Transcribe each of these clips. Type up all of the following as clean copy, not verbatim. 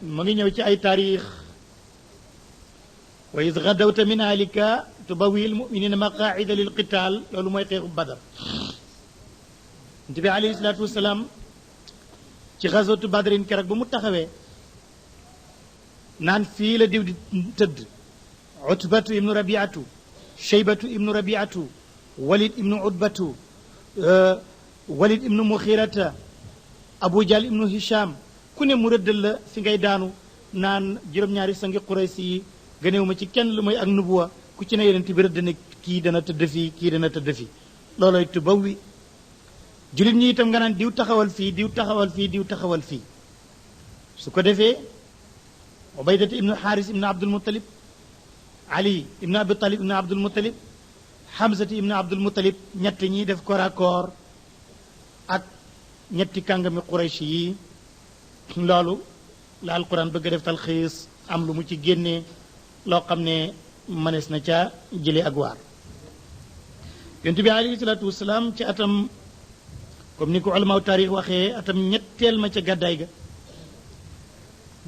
mu ngi ñëw ci ay taarix wa iz gadawta min ahlika tubawi al muminina maqaida lil qital loolu mooy xeexu badar Nabi alayhi salaatu wasalaam ci gazwatu badrin keroog ba mu taxawee naan fii la diw di tëdd utbatu ibnu rabiatu shaybatu ibnu rabiatu walid ibnu utbatu walid ibnu muxirata abu jahl ibnu hisham ku ne mu rëddal la fi ngay daanu naan juróom-ñaari sangi Quraysi yi gëneewu ma ci kenn lu mooy ak nubuwa ku ci ne yonent bi rëdd ne kii dana tëdd fii kii dana tëdd fii looloy tubawi julit ñi itam nga naan diw taxawal fii diw taxawal fii diw taxawal fii su ko defee ubaydata ibnu xaaris ibnu abdul muttalib ali ibnu abi talib ibnu abdul muttalib hamzati ibnu abdul muttalib ñett ñi def korakoor ak ñetti kàngami quraysh yi loolu la alquran bëgg a def talxiis am lu mu ci génnee loo xam ne mënees na ca jële ak waar yonent bi alayhi salaatu wasalaam ci atam comme ni ko ulamaaw taarix waxee atam ñetteel ma ca gàddaay ga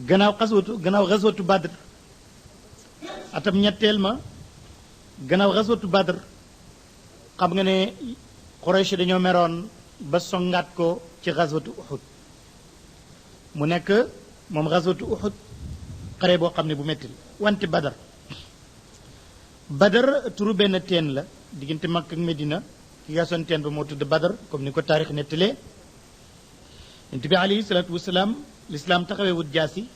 gannaaw xaswatu badr atam ñetteel ma gannaaw xaswatu badr xam nga ne Quraysh dañoo meroon ba songaat ko ci xaswatu Uhud mu nekk moom xaswatu Uhud xare boo xam ne bu metti la wante badar turu benn teen la diggante Makka ak Medina ki gasoon teen ba moo tudd badar comme ni ko taarix nettalee yonent bi alayhi salaatu wasalaam lislaam taxawee wut jaasi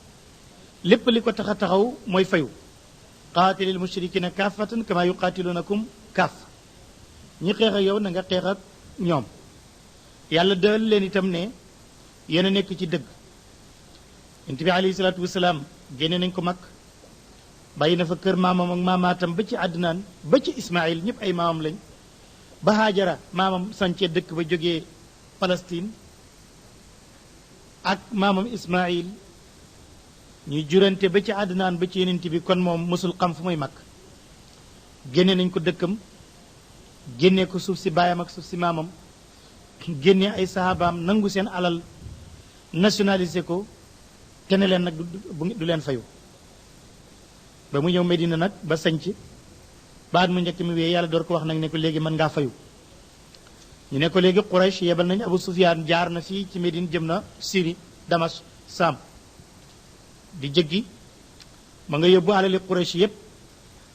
lépp li ko tax a taxaw mooy fayu qaatilil mushrikina kaafatan kama yuqaatilunakum kaaf ñi xeex ak yow na nga xeex ak ñoom yàlla dël leen itam ne yéen a nekk ci dëgg yonent bi alayhi salaatu wasalaam génne nañ ko mag bàyyi na fa kër maamam ak maamaatam ba ci àddinaan ba ci Ismaïl ñëpp ay maamam lañ ba Haajara maamam sancee dëkk ba jógee Palestine ak maamam Ismaïl ñuy jurante ba ci àddinaan ba ci yenent bi kon moom mësul xam fu muy mag génne nañ ko dëkkam génne ko suuf si baayam ak suuf si maamam génne ay sahabaam nangu seen alal nationalisé ko te ne leen nag du leen fayu ba mu ñëw Medina nag ba sanc baat mu njëkk mi wee yàlla door ko wax nag ne ko léegi mën ngaa fayu ñu ne ko léegi Quraysh yebal nañ Abu Sufyaan jaar na fii ci Medine jëm na Syrie Damas Sam di jéggi ma nga yóbbu alali Quraysh yépp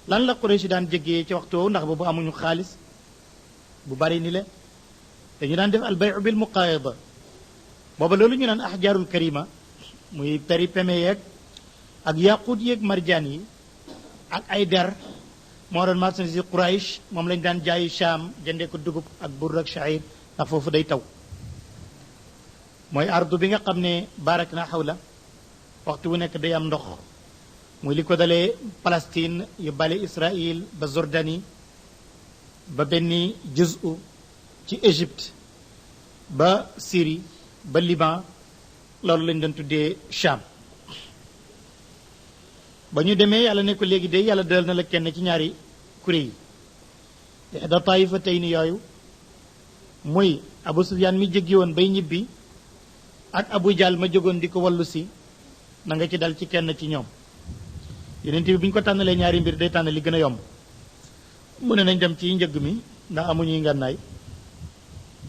lan la Quraysh daan jéggee ci waxtu woowu ndax boobu amuñu xaalis bu bari ni le dañu daan def al bayu bil muqaayada booba loolu ñu naan ahjaarul karima muy peri peme yeeg ak yaqut yeeg marjaan yi ak ay der moo doon marchandise Quraysh moom lañ daan jaayi Sham jëndee ko dugub ak burr ak sha'ir ndax foofu day taw mooy ardu bi nga xam ne barak na xawla waxtu wu nekk day am ndox muy li ko dalee Palestine yu bale Israël ba Jordanie ba benn juzu ci Égypte ba Syrie ba Liban loolu lañ doon tuddee Sham ba ñu demee yàlla ne ko léegi de yàlla dal na la kenn ci ñaari kuréel yi ihda taifatayni yooyu muy Abu Sufyaan mi jéggi woon bay ñibbi ak Abu Jahl ma jógoon di ko wallu si na nga ci dal ci kenn ci ñoom yeneen bi bu ñu ko tànnalee ñaari mbir day tànn li gën a yomb mu ne nañ dem ci njëgg mi ndax amuñuy ngànnaay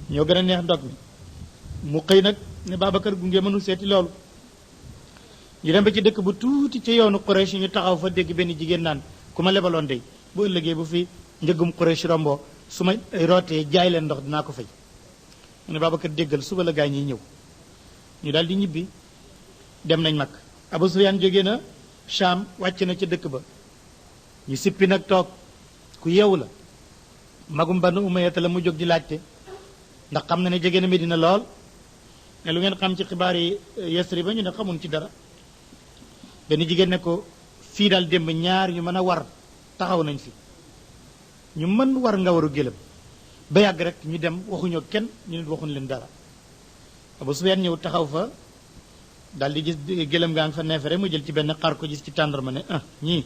ñoo gën a neex ndog mi mu xëy nag ne Babacar gunge mënul seeti loolu ñu dem ba ci dëkk bu tuuti ci yoonu Quraysh ñu taxaw fa dégg benn jigéen naan ku ma lebaloon dey bu ëllëgee bu fi njëggum Quraysh romboo su ma rootee jaay leen ndox dinaa ko fay mu ne Babacar déggal suba la gaa ñiy ñëw ñu daal di ñibbi dem nañ mag Abu Sufyaan jógee na Sham wàcc na ca dëkk ba ñu sippi nag toog ku yeewu la magum Banu Umayya la mu jóg di laajte ndax xam na ne jege na Medina lool ne lu ngeen xam ci xibaar yi Yasrib ba ñu ne xamun ci dara benn jigéen ne ko fii daal démb ñaar ñu mën a war taxaw nañ fi ñu mën war nga waru gélëm ba yàgg rek ñu dem waxuñoo kenn ñu ne waxuñ leen dara Abu Sufyaan ñëw taxaw fa daal di gis gélëm gaa ngi fa neefere mu jël ci benn xar ko gis ci tàndarma ne ñii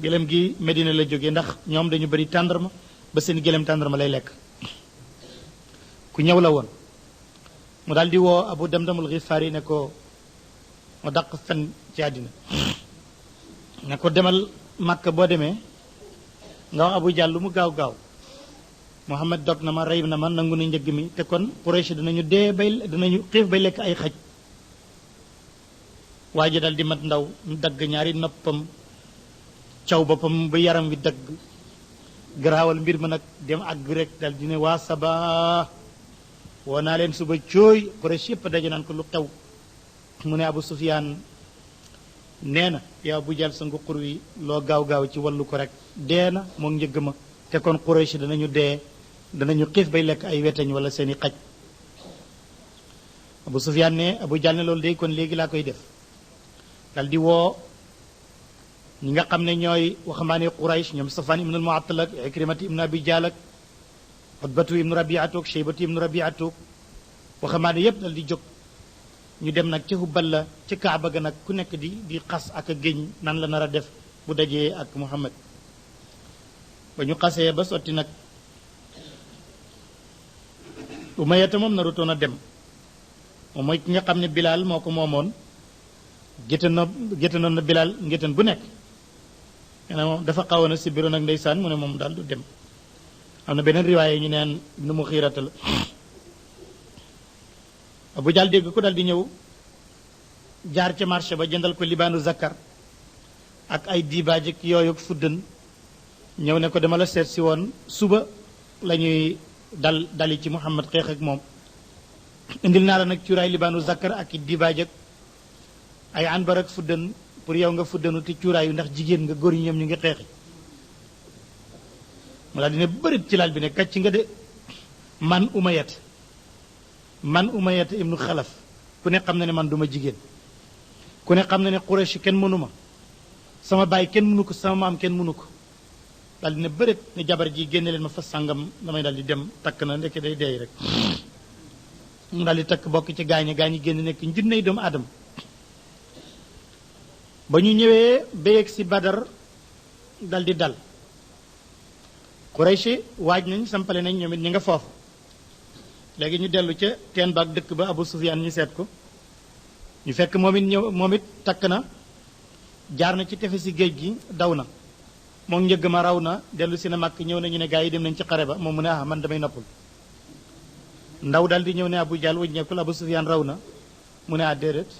gélëm gi Medina la jógee ndax ñoom dañu bëri tàndarma ba seen gélëm tàndarma lay lekk ku ñëw la woon mu daal di woo Abu Damdamul Xifaari ne ko moo dàq fen ci àddina ne ko demal Màkka boo demee nga wax Abu Jahl lu mu gaaw gaaw Muhammad dog na ma rey na ma nangu na njëgg mi te kon Quraysh dinañu dee bay dinañu xiif bay lekk ay xaj waa ji dal di mat ndaw dagg ñaari noppam caw boppam ba yaram wi dagg garaawal mbir ma nag dem àgg rek dal di ne waa Saba woo naa leen suba cooy Quraysh yëpp daje naan ko lu xew mu ne Abu Sufyaan nee na yow Abu Jahl sa nguqur wi loo gaaw gaaw ci wallu ko rek dee na moom njëgg ma te kon Quraysh danañu dee danañu xiif bay lekk ay weteñ wala seeni xaj Abu Sufyaan ne Abu Jahl ne loolu day kon léegi laa koy def dal di woo ñi nga xam ne ñooy waxambaane Quraysh ñoom Safaan ibnu al-Mu'attal ak Ikrimati ibnu Abi Jahl ak Utbatu ibnu Rabi'atu ak Shaybatu ibnu Rabi'atu waxambaane yépp dal di jóg ñu dem nag ca Hubal la ca Kaaba ga nag ku nekk di xas ak a géñ nan la nar a def bu dajee ak Muhammad ba ñu xasee ba sotti nag Umayyata moom narutoon a dem moom mooy ki nga xam ne Bilaal moo ko moomoon géttanoon na Bilaal ngéttan bu nekk nee moom dafa xawoon a si biro nag ndeysaan mu ne moom daal du dem am na beneen riwaaye ñu neen Ibnu Muxiirata la Abu Jahl dégg ko dal di ñëw jaar ca marché ba jëndal ko libaanu zakkar ak ay diibaaj ak yooyu fuddën ñëw ne ko dama la seet si woon suba la ñuy dali ci Muhammad xeex ak moom indil naa la nag cuuraay libaanu zakkar ak i diibaaj ak ay anbar ak fuddën pour yow nga fuddanu te cuuraayu ndax jigéen nga góor ñi ñoom ñu ngi xeexi mu daal di ne bërit ci laal bi ne kàcc nga de man Umayyat ibnu Xalaf ku ne xam na ne man duma jigéen ku ne xam na ne Quraysh kenn mënu ma sama baay kenn mënu ko sama maam kenn mënu ko daal di ne bërit ne jabar ji génne leen ma fas sàngam damay daal di dem takk na ndekk day deey rek mu daal di takk bokk ci gaañe génn nekk njunney doomu aadama ba ñu ñëwee ba yegg si Badar dal di dal Quraysh waaj nañ sampale nañ ñoom it ñi nga foofu léegi ñu dellu ca teen baak dëkk ba Abu Sufyaan ñu seet ko ñu fekk moom it takk na jaar na ci tefesi géej gi daw na moom njëgg ma raw na dellu si na màkk ñëw nañu ne gaa yi dem nañ ci xare ba moom mu ne man damay noppul ndaw dal di ñëw ne Abu Jahl wëññeekul Abu Sufyaan raw na mu ne déedéet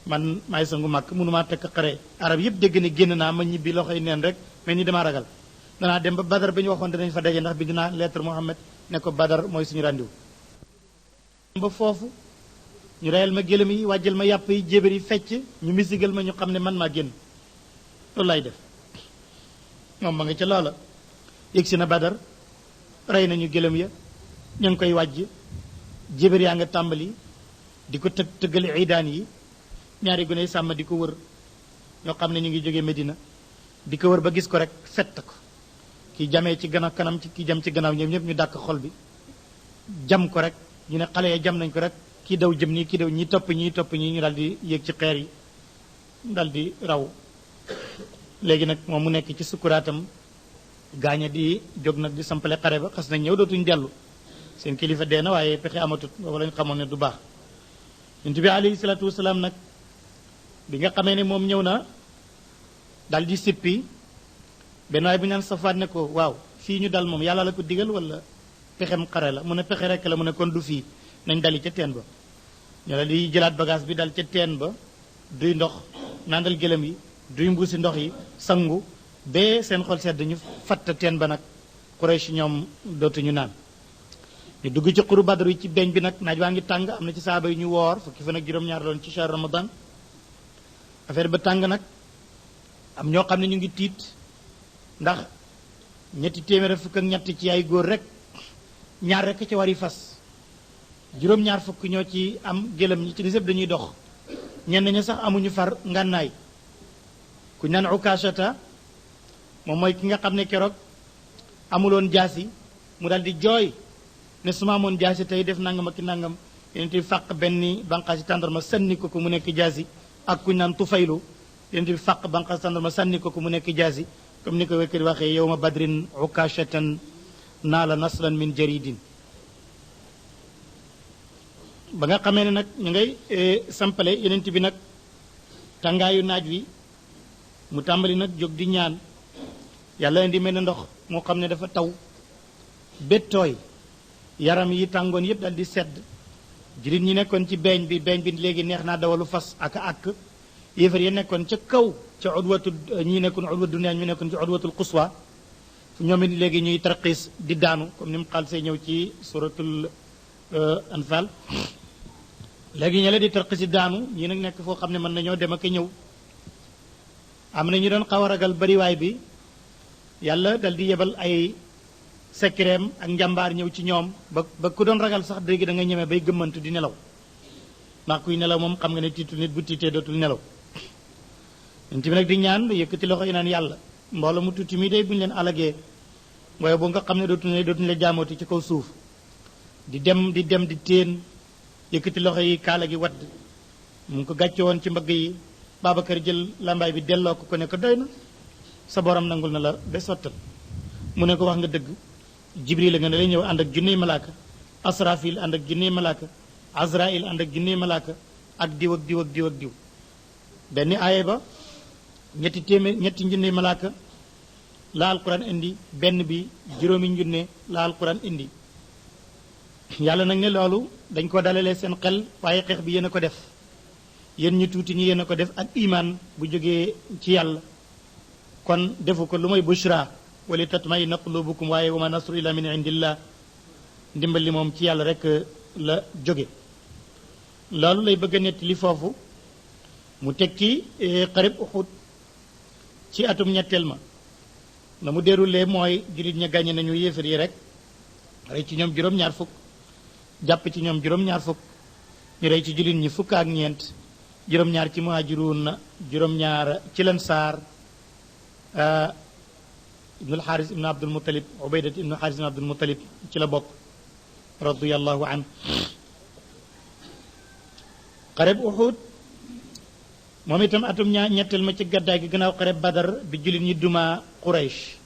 man maay sangu màkk mënumaa tekk xare arab yëpp dégg ne génn naa ma ñibbi loxoy neen rek mais ni damaa ragal danaa dem ba Badar ba ñu waxoon danañ fa daje ndax bind naa lettre Muhammad ne ko Badar mooy suñu rendez-vous ba foofu ñu reyal ma gëlëm yi wàjjal ma yàpp yi jébar yi fecc ñu misigal ma ñu xam ne man maa génn loolu lay def moom ma nga ca loola yëg si na Badar rey nañu gëlëm ya ñu ngi koy wàjj jébar yaa nga tàmbali di ko tëggali iidaan yi ñaari gune sàmm di ko wër ñoo xam ne ñu ngi jógee Medina di ko wër ba gis ko rek fett ko kii jamee ci gannaaw kanam ci kii jam ci gannaaw ñoom ñëpp ñu dàq xol bi jam ko rek ñu ne xale ya jam nañ ko rek kii daw jëm nii kii daw ñi topp ñii ñu daal di yéeg ci xeer yi dal di raw léegi nag moom mu nekk ci sukkuraatam gaaña di jóg nag di sampale xare ba xas nañ ñëw dootuñ dellu seen kilifa dee na waaye pexe amatut boobu lañ xamoon ne du baax yonent bi alayhi salaatu wasalaam nag bi nga xamee ne moom ñëw na dal di sippi benn waay bu ñu naan Safaat ne ko waaw fii ñu dal moom yàlla la ko digal wala pexem xare la mu ne pexe rek la mu ne kon du fii nañ dali ca teen ba ñu la di jëlaat bagage bi dal ca teen ba duy ndox nandal gëlëm yi duy mbuusi ndox yi sangu bee seen xol sedd ñu fatt teen ba nag Quraysh ñoom dootuñu naan ñu dugg ci xuru Badr yi ci beñ bi nag naaj waa ngi tàng am na ci saaba yi ñu woor fukki fan ak juróom-ñaar doon ci shahr Ramadan affaire ba tàng nag am ñoo xam ne ñu ngi tiit ndax ñetti téeméer fukk ak ñett ci ay góor rek ñaar rek ci wari fas juróom-ñaar fukk ñoo ci am gëlëm ñi ci des yëpp dañuy dox ñenn ña sax amuñu far ngànnaay ku ñu naan Ukashata moom mooy ki nga xam ne keroog amuloon jaasi mu dal di jooy ne su ma amoon jaasi tey def nangam ak ki nangam yonent bi fàq benn banqaasi tàndarma sànni ko mu nekk jaasi ak ku ñu naan Tufaylu yonent bi fàq banqaasi tàndarma sànni ko mu nekk jaasi comme ni ko wékkati waxee yawma badrin ukashatan naala naslan min jaridin ba nga xamee ne nag ñu ngay sampale yenent bi nag tàngaayu naaj wi mu tàmbali nag jóg di ñaan yàlla indi mel ne ndox moo xam ne dafa taw béttooy yaram yi tàngoon yëpp dal di sedd jullit ñi nekkoon ci beeñ bi léegi neex naa dawalu fas ak yéefar yi nekkoon ca kaw ca udwatu ñi nekkoon udwatu dunya ñu nekkoon ci udwatul quswa ñoom it léegi ñuy tarqiis di daanu comme ni mu xaal see ñëw ci suratul anfal léegi ña la di tarqiis di daanu ñii nag nekk foo xam ne mën nañoo dem ak ñëw am na ñu doon xaw a ragal bariwaay bi yàlla dal di yebal ay sekkireem ak njàmbaar ñëw ci ñoom ba ku doon ragal sax léegi da nga ñeme bay gëmmantu di nelaw ndax kuy nelaw moom xam nga ne tiitul nit bu tiitee dootul nelaw ñun tamit nag di ñaan ba yëkkati loxo yi naan yàlla mbooloo mu tuuti mi day bu ñu leen alagee waaye boo nga xam ne dootuñu la jaamooti ci kaw suuf di dem di téen yëkkati loxo yi kaala gi wadd mu ngi ko gàcce woon ci mbagg yi Babacar jël lambaay bi delloo ko ne ko doy na sa borom nangul na la ba sottal mu ne ko wax nga dëgg Jibril la nga ne lay ñëw ànd ak junniy malaaka Asrafil ànd ak junniy malaaka Azrail ànd ak junniy malaaka ak diw ak diw ak diw ak diw benn aaye ba ñetti junniy malaaka la alquran indi benn bi juróomi junne la alquran indi yàlla nag ne loolu dañ ko dalalee seen xel waaye xeex bi yéen a ko def yéen ñu tuuti ñi yéen a ko def ak iman bu jógee ci yàlla kon defu ko lu mooy bushra wali tatmainna qulubukum waaye wa ma nasru illa min indillah ndimbal li moom ci yàlla rek la jóge loolu lay bëgg a nettali foofu mu teg ci xarib Uhud ci atum ñetteel ma na mu déroulé mooy jullit ña gàññe nañu yéefar yi rek rey ci ñoom juróom-ñaar fukk jàpp ci ñoom juróom-ñaar fukk ñu rey ci jullit ñi fukk ak ñeent juróom-ñaar ci muhaajiruun juróom-ñaar ci lansaar ibnul xaaris ibnu abdul muttalib ubaydat ibnu xaaris ibnu abdul muttalib ci la bokk radiyallahu an xareb Uhud moom itam atum ñetteel ma ci gàddaay gi gannaaw xareb Badar bi jullit ñi duma Quraysh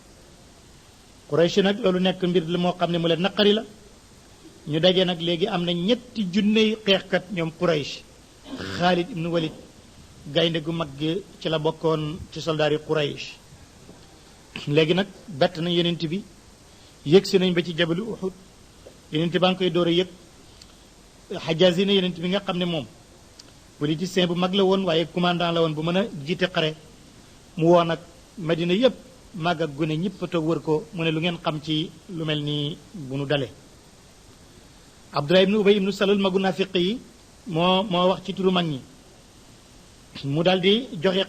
nag loolu nekk mbir la moo xam ne mu leen naqari la ñu daje nag léegi am na ñetti junney xeexkat ñoom Quraysh Xaalid ibnu Walid gaynde gu mag gi ci la bokkoon ci soldaari Quraysh léegi nag bett na yenent bi yëg si nañ ba ci jabalu Uhud yenent baa ngi koy door a yëg Xajaasi na yenent bi nga xam ne moom politicien bu mag la woon waaye commandant la woon bu mën a jiite xare mu woo nag Madina yépp mag ak gune ñëpp toog wër ko mu ne lu ngeen xam ci lu mel nii bu nu dalee Abdullah ibnu Ubay ibnu Salul magu naafiq yi moo wax ci turu mag ñi mu daal di joxe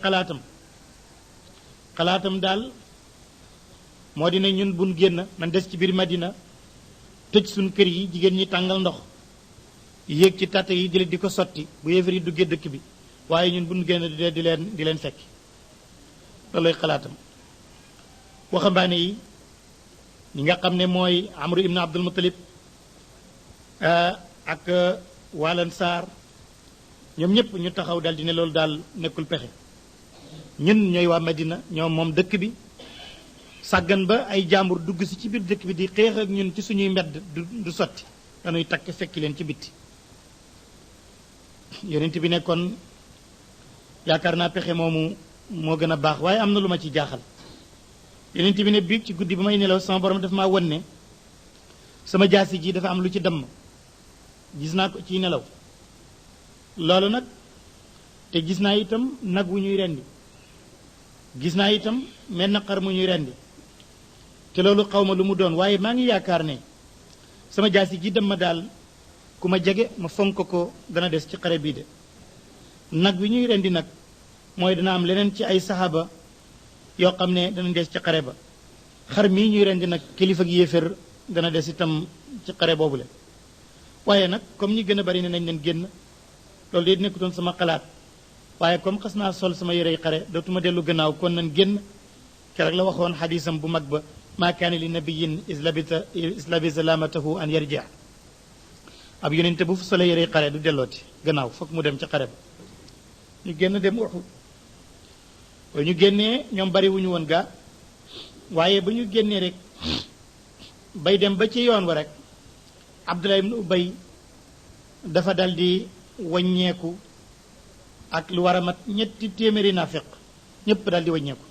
xalaatam daal moo di ne ñun buñ génn man des ci biir Madina tëj suñ kër yi jigéen ñi tàngal ndox yéeg ci tàtte yi jële di ko sotti bu yéefar yi duggee dëkk bi waaye ñun buñ génn di leen fekk loolooy xalaatam waxambaane yi ñi nga xam ne mooy Amru ibnu Abdul Muttalib ak waalan saar ñoom ñëpp ñu taxaw daal di ne loolu daal nekkul pexe ñun ñooy waa Madina ñoom moom dëkk bi sàggan ba ay jàmbur dugg si ci biir dëkk bi di xeex ak ñun ci suñuy mbedd du sotti dañuy takk fekki leen ci bitti yonent bi nekkoon yaakaar naa pexe moomu moo gën a baax waaye am na lu ma ci jaaxal yonent bi ne biig ci guddi ba may nelaw sama borom dafa maa won ne sama jaasi ji dafa am lu ci damm gis naa ko ciy nelaw loolu nag te gis naa itam nag wu ñuy rendi gis naa itam mel na xar mu ñuy rendi te loolu xaw ma lu mu doon waaye maa ngi yaakaar ne sama jaasi ji dem ma daal ku ma jege ma fonk ko dana des ci xare bii de nag wi ñuy rendi nag mooy dana am leneen ci ay saxaaba yoo xam ne dana des ci xare ba xar mii ñuy rendi nag kilifa gi yéefér dana des itam ci xare boobule waaye nag comme ñi gën a bari ne nañ leen génn loolu de nekkutoon sama xalaat waaye comme xas naa sol sama yërey xare dootuma dellu gannaaw kon nañ génn keroog la waxoon xadisam bu mag ba maa kaane li nabiyin islabisa lamatahu an yarji ab yonente bu fu sole yërey xare du dellooti gannaaw foog mu dem ci xare ba ñu génn dem Uhud ba ñu génnee ñoom bari wuñu woon gaa waaye ba ñu génnee rek bay dem ba ci yoon wa rek Abdullah ibn Ubay dafa dal di wàññeeku ak lu war a mat ñetti téeméeri naafiq ñëpp dal di wàññeeku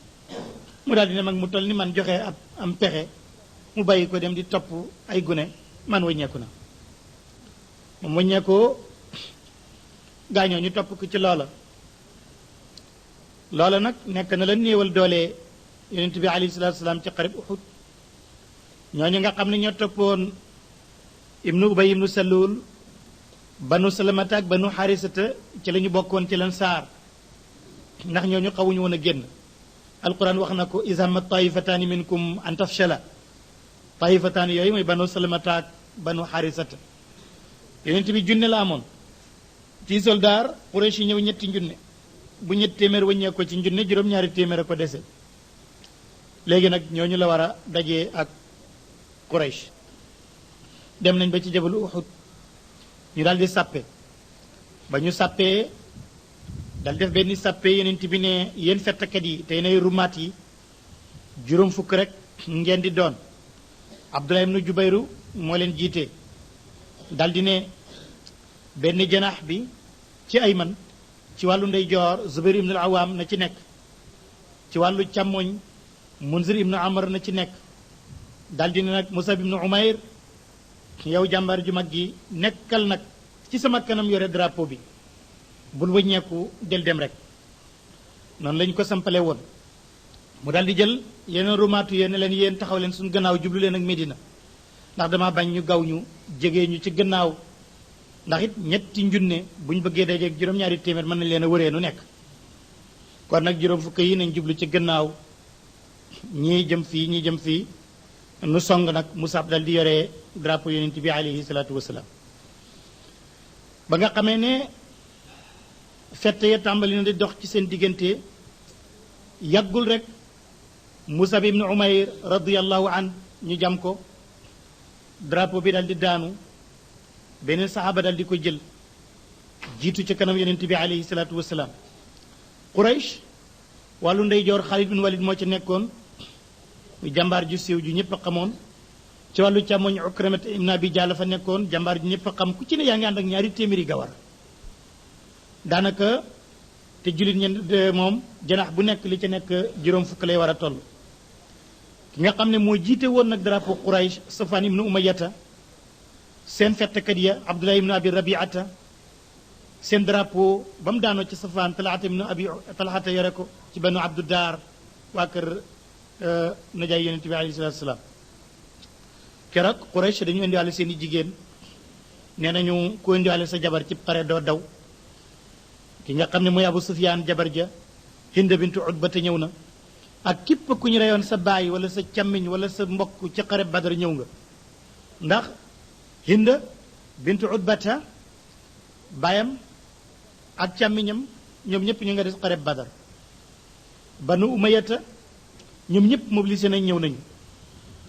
mu daal di ne mag mu toll ni man joxe ab am pexe mu bàyyi ko dem di topp ay gune man wàññeeku na moom wàññeekoo gaañoo ñu topp ko ci loola nag nekk na la néewal doole yonent bi alayhi salaatu salaam ci xareb Uhud ñooñu nga xam ne ñoo toppoon ibnu ubay ibnu salul banu salamata ak banu xarisata ci la ñu bokkoon ci lan saar ndax ñooñu xawuñu woon a génn alquran wax na ko ishamma taifataani minkum an tafshala taifataani yooyu mooy banu salamata ak banu xarisata yonent bi junne la amoon ci soldaar Quraysh yi ñëw ñetti junne bu ñetti téeméer wàññee ko ci junne juróom-ñaari téeméer a ko dese léegi nag ñooñu la war a dajee ak Quraysh dem nañ ba ci jabalu Uhud ñu daal di sàppe ba ñu sàppee dal def benn sàppe yonent bi ne yéen fettkat yi tey nay rumaat yi juróom fukk rek ngeen di doon Abdullah ibnu Jubayru moo leen jiite dal di ne benn janaax bi ci Ayman ci wàllu ndeyjoor Zubayr ibnu al-Awaam na ci nekk ci wàllu càmmoñ Munzir ibnu Amr na ci nekk dal di ne nag Musab ibnu Umayr yow jàmbaar ju mag gi nekkal nag ci sama kanam yore drapeau bi bul wëññeeku del dem rek noonu lañ ko sampale woon mu daal di jël yeneen rumaatu yéen ne leen yéen taxaw leen suñu gannaaw jublu leen ak Medina ndax dama bañ ñu gaw ñu jege ñu ci gannaaw ndax it ñetti njunne bu ñu bëggee dajeeg juróom-ñaari téeméer mën nañ leen a wëree nu nekk kon nag juróom fukk yi nañ jublu ci gannaaw ñii jëm fii ñii jëm fii nu song nag Musab dal di yore drapeau yonent bi alayhi salaatu wasalaam ba nga xamee ne fette ya tàmbali na di dox ci seen diggante yàggul rek Musab ibnu Umayr radiyallahu an ñu jam ko drapeau bi dal di daanu beneen saxaaba dal di ko jël jiitu ci kanam yonent bi alayhi salaatu wasalaam Quraysh wàllu ndeyjoor Xaalid bin Walid moo ci nekkoon muy jàmbaar ju siiw ju ñëpp a xamoon ci wàllu càmmoñ Ukramata ibn Abi Jahl fa nekkoon jàmbaar ju ñëpp a xam ku ci ne yaa ngi ànd ak ñaari téeméeri gawar daanaka te jullit ñen moom janax bu nekk li ci nekk juróom fukk lay war a toll ki nga xam ne moo jiite woon nag drapeau Quraysh Safwan ibnu Umayyata seen fettkat ya Abdullah ibnu Abi Rabiata seen drapeau ba mu daanoo ci Safwan Talhata ibnu Abi Talhata yore ko ci banu Abdu Daar waa kër najaay yonent bi alayhi salaatu salaam keroog Quraysh dañu indiwaale seen i jigéen nee nañu ku indiwaale sa jabar ci xare doo daw ki nga xam ne mooy Abu Sufyaan jabar ja Hind bintu Utba te ñëw na ak képp ku ñu reyoon sa baay wala sa càmmiñ wala sa mbokk ci xare Badar ñëw nga ndax Hind bintu Utbata baayam ak càmmiñam ñoom ñëpp ñu nga des xare Badar Banu Umayyata ñoom ñëpp mobilisé nañ ñëw nañu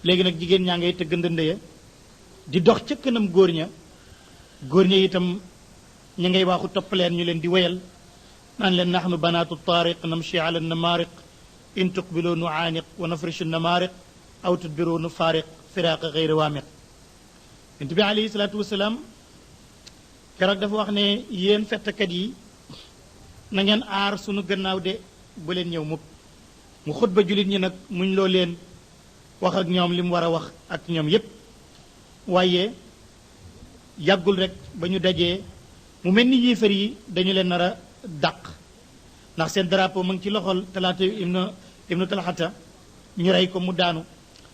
léegi nag jigéen ñaa ngay tëgg ndënd ya di dox ca kanam góor ña itam ñu ngay waaxu topp leen ñu leen di wéyal naan leen nahnu banaatu taariq namshi ala namaariq in tuqbilu nu aaniq wa nafrishu namaariq aw tudbiru nu faariq firaaqa gayri waamiq yonent bi alayhi salaatu wasalaam keroog dafa wax ne yéen fettkat yi na ngeen aar sunu gannaaw de bu leen ñëw mukk mu xutba jullit ñi nag muñ loo leen wax ak ñoom li mu war a wax ak ñoom yépp waaye yàggul rek ba ñu dajee mu mel ni yéefar yi dañu leen nar a dàq ndax seen drapeau mu ngi ci loxol Talaata ibnu Talhata ñu rey ko mu daanu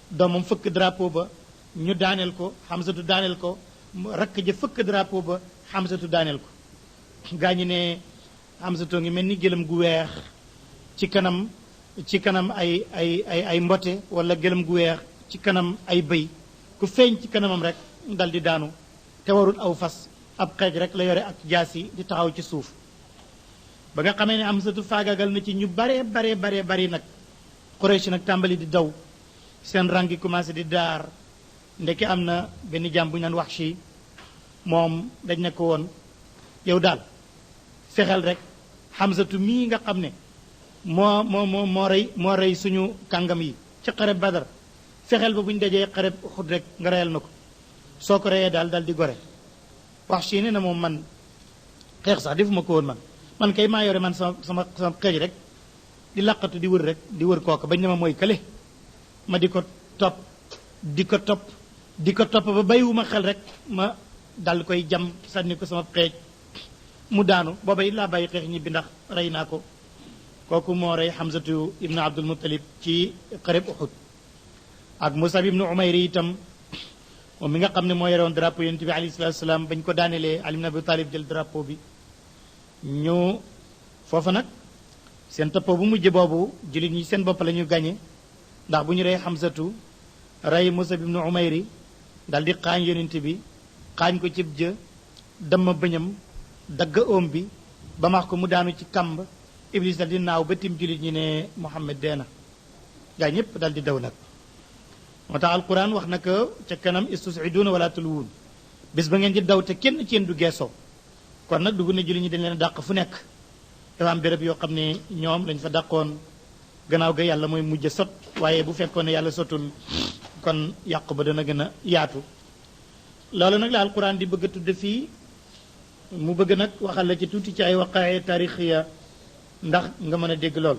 doomam fëkk drapeau ba ñu daaneel ko Hamzatu daaneel ko rakk ja fëkk drapeau ba Hamzatu daaneel ko gaa ñi ne Hamzatu ngi mel ni gëlëm gu weex ci kanam ay mbote wala gëlëm gu weex ci kanam ay bëy ku feeñ ci kanamam rek dal di daanu te warul aw fas ab xeej rek la yore ak jaasi di taxaw ci suuf ba nga xamee ne Hamzatu faagagal na ci ñu bare bari nag Quraysh nag tàmbali di daw seen rang gi commencé di daar ndeke am na benn jàmm bu ñu naan Wahshi moom dañ ne ko woon yow daal fexeel rek Hamzatu mii nga xam ne moo rey suñu kàngam yi ci xareb Badar fexeel ba bu ñu dajee xareb Uhud rek nga reyal na ko soo ko reyee daal di gore wax si ne na moom man xeex sax defuma ko woon man kay maa yore man sama xeej rek di laqatu di wër rek di wër kooka bañ ne ma mooy kële ma di ko topp di ko topp di ko topp ba bàyyiwuma xel rek ma dal koy jam sànni ko sama xeej mu daanu booba it laa bàyyi xeex ñibbi ndax rey naa ko kooku moo rey Hamzatu ibnu Abdul Muttalib ci xareb Uhud ak Musab ibnu Umayr itam moom mi nga xam ne moo yore woon drapeau yonent bi alayhi salaatu salaam bañ ko daanelee Ali ibn Abi Talib jël drapeau bi ñu foofa nag seen toppoo bu mujj boobu jullit ñi seen bopp la ñu gañe ndax bu ñu rey Hamzatu rey Musab ibnu Umayr dal di xaañ yonent bi xaañ ko cib jë dama bëñam dagg oom bi ba max ko mu daanu ci kàmb Iblis dal di naaw ba tim jullit ñi ne Muhammad dee na gaa ñëpp dal di daw nag moo tax alquran wax na ko ca kanam istus'iduuna wala tulwuun bis ba ngeen di daw te kenn ci yéen du geesoo kon nag dugg na jullit ñi dañ leen dàq fu nekk dafa am béréb yoo xam ne ñoom lañ fa dàqoon gannaaw ga yàlla mooy mujj sot waaye bu fekkoon ne yàlla sotul kon yàqu ba dana gën a yaatu loolu nag la alquran di bëgg a tudd fii mu bëgg nag waxal la ci tuuti ci ay waqaaye taarixiya ndax nga mën a dégg lool